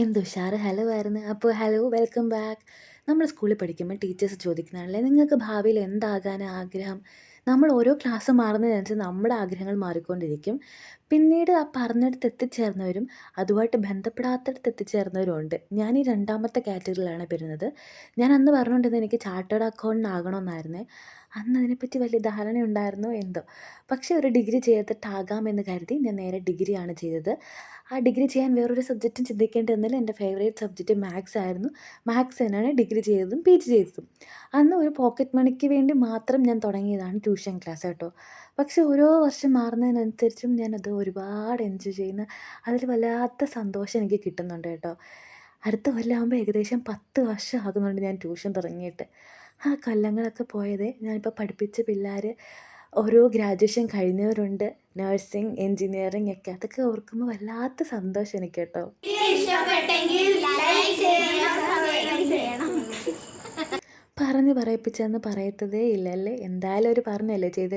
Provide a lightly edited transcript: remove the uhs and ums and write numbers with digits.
എന്ത് ഉഷാറ് ഹലോ ആയിരുന്നു. അപ്പോൾ ഹലോ വെൽക്കം ബാക്ക്. നമ്മൾ സ്കൂളിൽ പഠിക്കുമ്പോൾ ടീച്ചേഴ്സ് ചോദിക്കുന്നതാണല്ലേ, നിങ്ങൾക്ക് ഭാവിയിൽ എന്താകാനാണ് ആഗ്രഹം? നമ്മൾ ഓരോ ക്ലാസ് മാറുന്നതിനനുസരിച്ച് നമ്മുടെ ആഗ്രഹങ്ങൾ മാറിക്കൊണ്ടിരിക്കും. പിന്നീട് ആ പറഞ്ഞിടത്ത് എത്തിച്ചേർന്നവരും അതുമായിട്ട് ബന്ധപ്പെടാത്തിടത്ത് എത്തിച്ചേർന്നവരും ഉണ്ട്. ഞാൻ ഈ രണ്ടാമത്തെ കാറ്റഗറിയിലാണ് പെടുന്നത്. ഞാൻ അന്ന് പറഞ്ഞുകൊണ്ടിരുന്നത് എനിക്ക് ചാർട്ടേഡ് അക്കൗണ്ടൻ്റ് ആകണമെന്നായിരുന്നേ. അന്ന് അതിനെപ്പറ്റി വലിയ ധാരണ ഉണ്ടായിരുന്നോ എന്തോ. പക്ഷേ ഒരു ഡിഗ്രി ചെയ്തിട്ടാകാമെന്ന് കരുതി ഞാൻ നേരെ ഡിഗ്രിയാണ് ചെയ്തത്. ആ ഡിഗ്രി ചെയ്യാൻ വേറൊരു സബ്ജക്റ്റും ചിന്തിക്കേണ്ടി വന്നില്ല. എൻ്റെ ഫേവറേറ്റ് സബ്ജക്റ്റ് മാത്സ് ആയിരുന്നു. മാത്സ് തന്നെയാണ് ഡിഗ്രി ചെയ്തതും പിജി ചെയ്തതും. അന്ന് ഒരു പോക്കറ്റ് മണിക്ക് വേണ്ടി മാത്രം ഞാൻ തുടങ്ങിയതാണ് ട്യൂഷൻ ക്ലാസ് കേട്ടോ. പക്ഷേ ഓരോ വർഷം മാറുന്നതിനനുസരിച്ചും ഞാനത് ഒരുപാട് എൻജോയ് ചെയ്യുന്ന, അതിൽ വല്ലാത്ത സന്തോഷം എനിക്ക് കിട്ടുന്നുണ്ട് കേട്ടോ. അടുത്ത കൊല്ലമാകുമ്പോൾ ഏകദേശം 10 വർഷം ആകുന്നുണ്ട് ഞാൻ ട്യൂഷൻ തുടങ്ങിയിട്ട്. ആ കൊല്ലങ്ങളൊക്കെ പോയത് ഞാനിപ്പോൾ പഠിപ്പിച്ച പിള്ളേർ ഓരോ ഗ്രാജുവേഷൻ കഴിഞ്ഞവരുണ്ട്. നഴ്സിംഗ്, എഞ്ചിനീയറിംഗ് ഒക്കെ. അതൊക്കെ ഓർക്കുമ്പോൾ വല്ലാത്ത സന്തോഷം എനിക്ക് കേട്ടോ. ഇഷ്ടപ്പെട്ടെങ്കിൽ ലൈക്ക് ചെയ്യണം, സബ്സ്ക്രൈബ് ചെയ്യണം. പറഞ്ഞ് പറയിപ്പിച്ചെന്ന് പറയത്തതേ ഇല്ലല്ലേ. എന്തായാലും അവർ പറഞ്ഞല്ലേ ചെയ്ത്